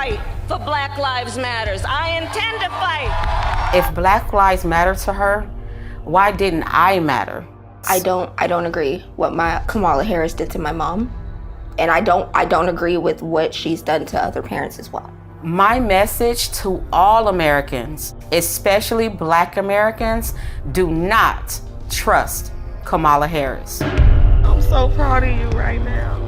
fight for Black Lives Matters. I intend to fight. If Black Lives matter to her, why didn't I matter? I don't agree what Kamala Harris did to my mom. And I don't agree with what she's done to other parents as well. My message to all Americans, especially Black Americans, do not trust Kamala Harris. I'm so proud of you right now,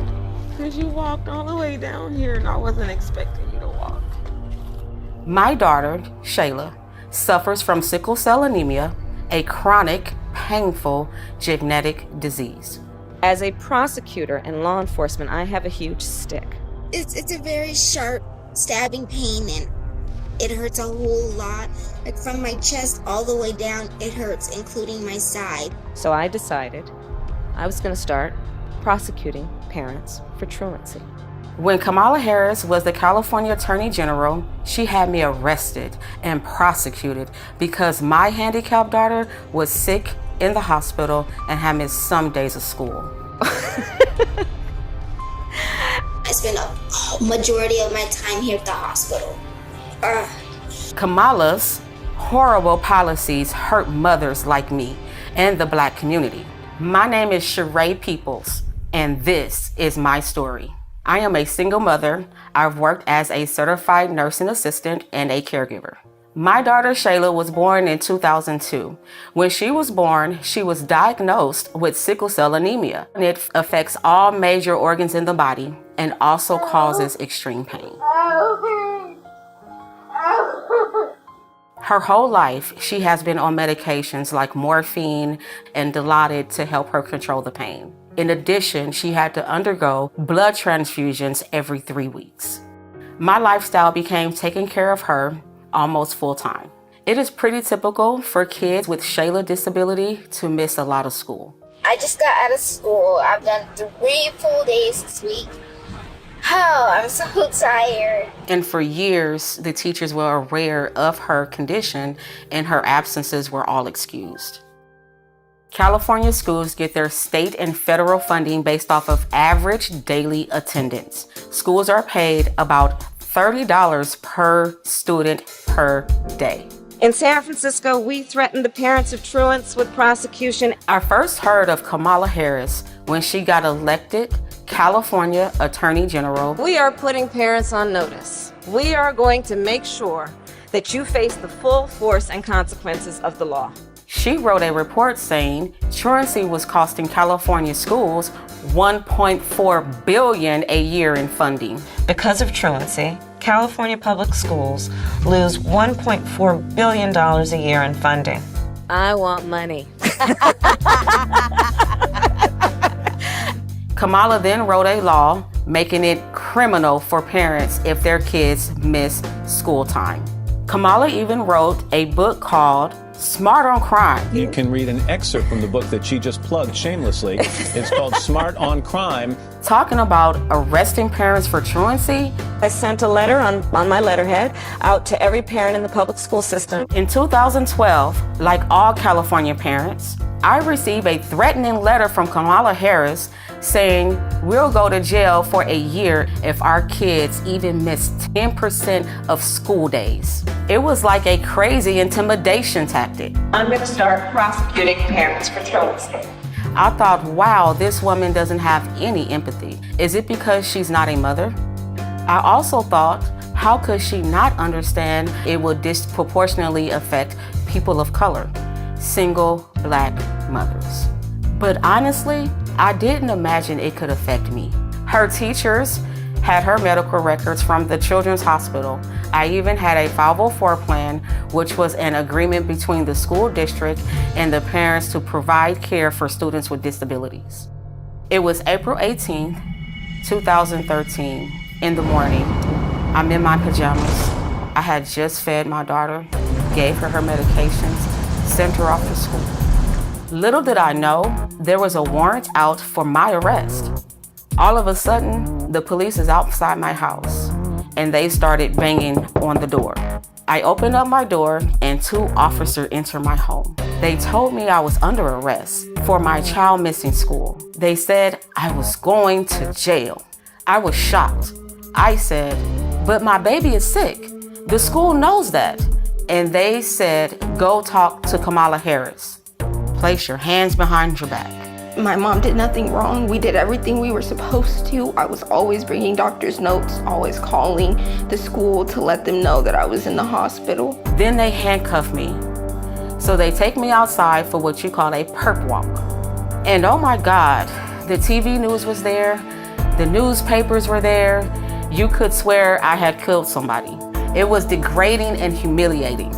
because you walked all the way down here and I wasn't expecting you to walk. My daughter, Shayla, suffers from sickle cell anemia, a chronic, painful genetic disease. As a prosecutor and law enforcement, I have a huge stick. It's a very sharp, stabbing pain, and it hurts a whole lot. Like from my chest all the way down, it hurts, including my side. So I decided I was going to start prosecuting parents for truancy. When Kamala Harris was the California Attorney General, she had me arrested and prosecuted because my handicapped daughter was sick in the hospital and had missed some days of school. I spent a majority of my time here at the hospital. Kamala's horrible policies hurt mothers like me and the Black community. My name is Sheree Peoples, and this is my story. I am a single mother. I've worked as a certified nursing assistant and a caregiver. My daughter Shayla was born in 2002. When she was born, she was diagnosed with sickle cell anemia. It affects all major organs in the body and also causes extreme pain. Her whole life, she has been on medications like morphine and Dilaudid to help her control the pain. In addition, she had to undergo blood transfusions every 3 weeks. My lifestyle became taking care of her almost full time. It is pretty typical for kids with Shayla disability to miss a lot of school. I just got out of school. I've done 3 full days this week. Oh, I'm so tired. And for years, the teachers were aware of her condition and her absences were all excused. California schools get their state and federal funding based off of average daily attendance. Schools are paid about $30 per student per day. In San Francisco, we threatened the parents of truants with prosecution. I first heard of Kamala Harris when she got elected California Attorney General. We are putting parents on notice. We are going to make sure that you face the full force and consequences of the law. She wrote a report saying truancy was costing California schools $1.4 billion a year in funding. Because of truancy, California public schools lose $1.4 billion a year in funding. I want money. Kamala then wrote a law making it criminal for parents if their kids miss school time. Kamala even wrote a book called Smart on Crime. You can read an excerpt from the book that she just plugged shamelessly. It's called Smart on Crime. Talking about arresting parents for truancy. I sent a letter on my letterhead out to every parent in the public school system. In 2012, like all California parents, I received a threatening letter from Kamala Harris saying we'll go to jail for a year if our kids even miss 10% of school days. It was like a crazy intimidation tactic. I'm going to start prosecuting parents for truancy. I thought, wow, this woman doesn't have any empathy. Is it because she's not a mother? I also thought, how could she not understand it would disproportionately affect people of color, single Black mothers? But honestly, I didn't imagine it could affect me. Her teachers had her medical records from the Children's Hospital. I even had a 504 plan, which was an agreement between the school district and the parents to provide care for students with disabilities. It was April 18th, 2013, in the morning. I'm in my pajamas. I had just fed my daughter, gave her medications, sent her off to school. Little did I know, there was a warrant out for my arrest. All of a sudden, the police is outside my house and they started banging on the door. I opened up my door and 2 officers entered my home. They told me I was under arrest for my child missing school. They said I was going to jail. I was shocked. I said, But my baby is sick. The school knows that. And they said, go talk to Kamala Harris. Place your hands behind your back. My mom did nothing wrong. We did everything we were supposed to. I was always bringing doctor's notes, always calling the school to let them know that I was in the hospital. Then they handcuff me. So they take me outside for what you call a perp walk. And oh my God, the TV news was there, the newspapers were there. You could swear I had killed somebody. It was degrading and humiliating.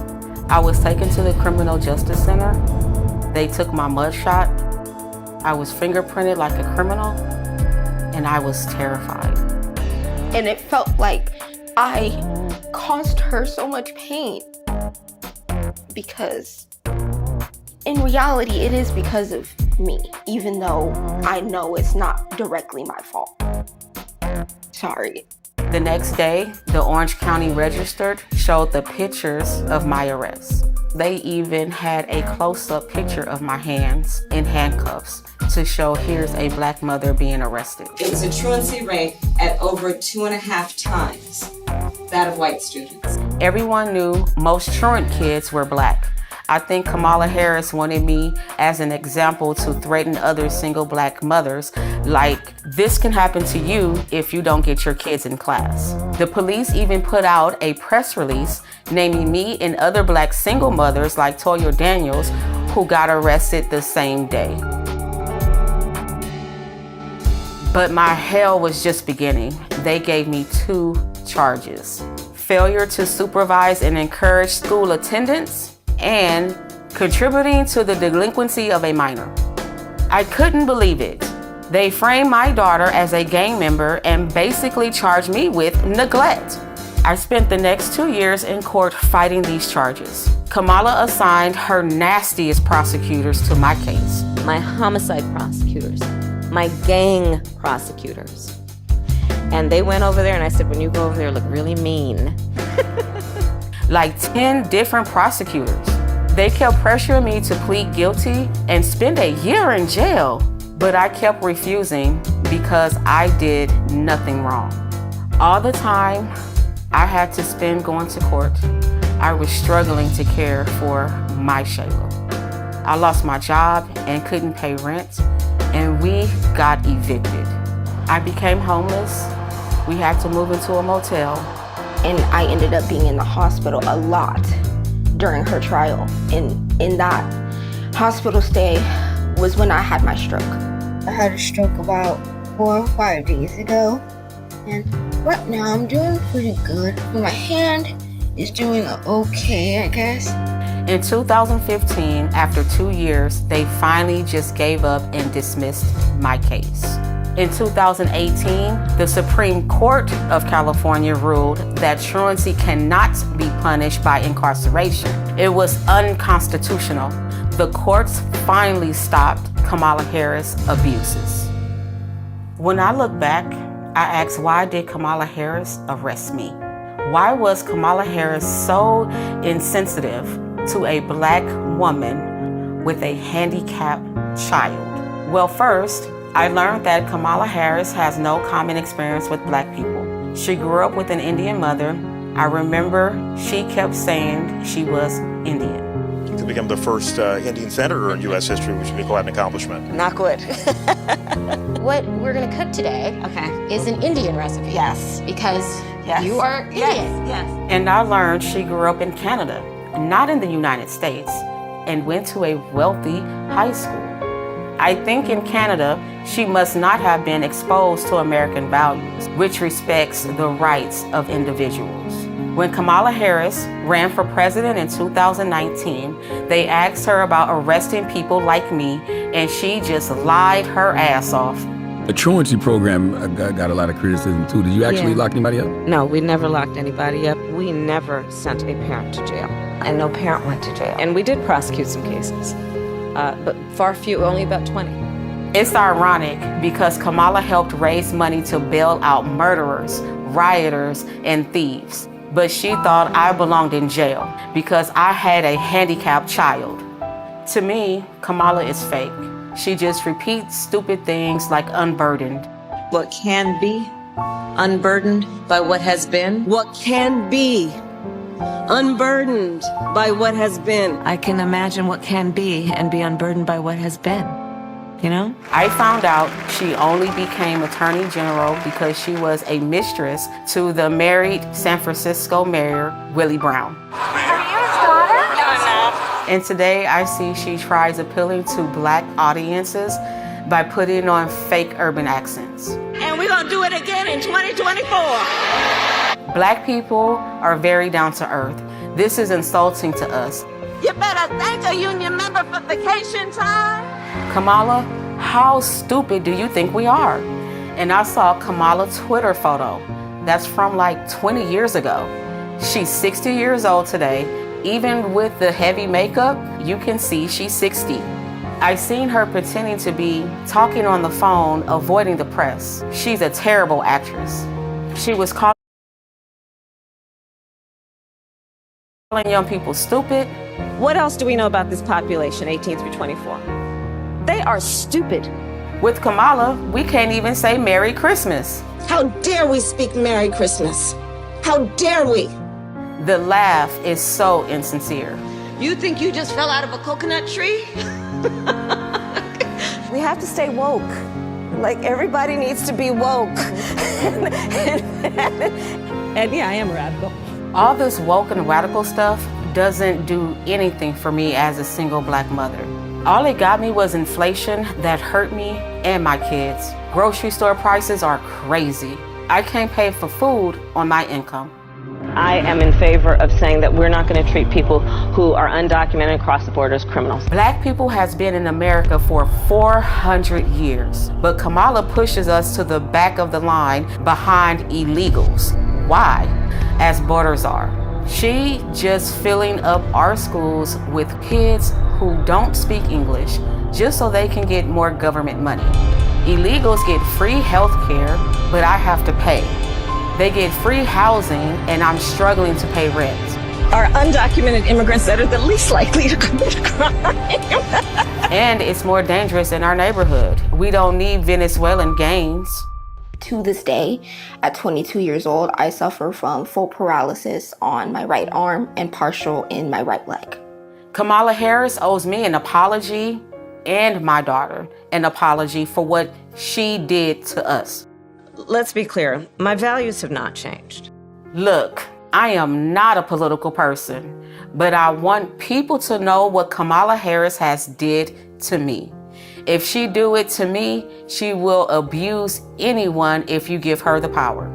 I was taken to the Criminal Justice Center. They took my mugshot. I was fingerprinted like a criminal, and I was terrified. And it felt like I caused her so much pain, because in reality, it is because of me, even though I know it's not directly my fault. Sorry. The next day, the Orange County Register showed the pictures of my arrest. They even had a close-up picture of my hands in handcuffs to show here's a black mother being arrested. It was a truancy rate at over 2.5 times that of white students. Everyone knew most truant kids were black. I think Kamala Harris wanted me as an example to threaten other single black mothers, like, this can happen to you if you don't get your kids in class. The police even put out a press release naming me and other black single mothers like Toya Daniels, who got arrested the same day. But my hell was just beginning. They gave me 2 charges: failure to supervise and encourage school attendance, and contributing to the delinquency of a minor. I couldn't believe it. They framed my daughter as a gang member and basically charged me with neglect. I spent the next 2 years in court fighting these charges. Kamala assigned her nastiest prosecutors to my case. My homicide prosecutors, my gang prosecutors. And they went over there and I said, when you go over there, look really mean. Like 10 different prosecutors. They kept pressuring me to plead guilty and spend a year in jail, but I kept refusing because I did nothing wrong. All the time I had to spend going to court, I was struggling to care for my Shayla. I lost my job and couldn't pay rent, and we got evicted. I became homeless. We had to move into a motel. And I ended up being in the hospital a lot during her trial. And in that hospital stay was when I had my stroke. I had a stroke about 4 or 5 days ago, and right now I'm doing pretty good. My hand is doing okay, I guess. In 2015, after 2 years, they finally just gave up and dismissed my case. In 2018, the Supreme Court of California ruled that truancy cannot be punished by incarceration. It was unconstitutional. The courts finally stopped Kamala Harris' abuses. When I look back, I ask, why did Kamala Harris arrest me? Why was Kamala Harris so insensitive to a black woman with a handicapped child? Well, first, I learned that Kamala Harris has no common experience with black people. She grew up with an Indian mother. I remember she kept saying she was Indian. To become the first Indian senator in U.S. history, which would be quite an accomplishment. Not good. What we're gonna cook today is an Indian recipe. Yes. Because you are Indian. Yes. And I learned she grew up in Canada, not in the United States, and went to a wealthy high school. I think in Canada, she must not have been exposed to American values, which respects the rights of individuals. When Kamala Harris ran for president in 2019, they asked her about arresting people like me, and she just lied her ass off. The truancy program got a lot of criticism too. Did you actually lock anybody up? No, we never locked anybody up. We never sent a parent to jail. And no parent went to jail. And we did prosecute some cases, but far few, only about 20. It's ironic because Kamala helped raise money to bail out murderers, rioters, and thieves. But she thought I belonged in jail because I had a handicapped child. To me, Kamala is fake. She just repeats stupid things like unburdened. What can be Unburdened by what has been? What can be? Unburdened by what has been. I can imagine what can be and be unburdened by what has been. You know? I found out she only became Attorney General because she was a mistress to the married San Francisco Mayor, Willie Brown. Are you his daughter? No, I'm not. And today I see she tries appealing to Black audiences by putting on fake urban accents. And we're gonna do it again in 2024. Black people are very down to earth. This is insulting to us. You better thank a union member for vacation time. Kamala, how stupid do you think we are? And I saw Kamala's Twitter photo. That's from like 20 years ago. She's 60 years old today. Even with the heavy makeup, you can see she's 60. I seen her pretending to be talking on the phone, avoiding the press. She's a terrible actress. She was calling young people stupid. What else do we know about this population, 18 through 24? They are stupid. With Kamala, we can't even say Merry Christmas. How dare we speak Merry Christmas? How dare we? The laugh is so insincere. You think you just fell out of a coconut tree? We have to stay woke. Like, everybody needs to be woke. And yeah, I am a radical. All this woke and radical stuff doesn't do anything for me as a single Black mother. All it got me was inflation that hurt me and my kids. Grocery store prices are crazy. I can't pay for food on my income. I am in favor of saying that we're not going to treat people who are undocumented across the border as criminals. Black people has been in America for 400 years, but Kamala pushes us to the back of the line behind illegals. Why? As borders are. She just filling up our schools with kids who don't speak English just so they can get more government money. Illegals get free health care, but I have to pay. They get free housing, and I'm struggling to pay rent. Are undocumented immigrants that are the least likely to commit a crime. And it's more dangerous in our neighborhood. We don't need Venezuelan gangs. To this day, at 22 years old, I suffer from full paralysis on my right arm and partial in my right leg. Kamala Harris owes me an apology and my daughter an apology for what she did to us. Let's be clear, my values have not changed. Look, I am not a political person, but I want people to know what Kamala Harris has did to me. If she do it to me, she will abuse anyone if you give her the power.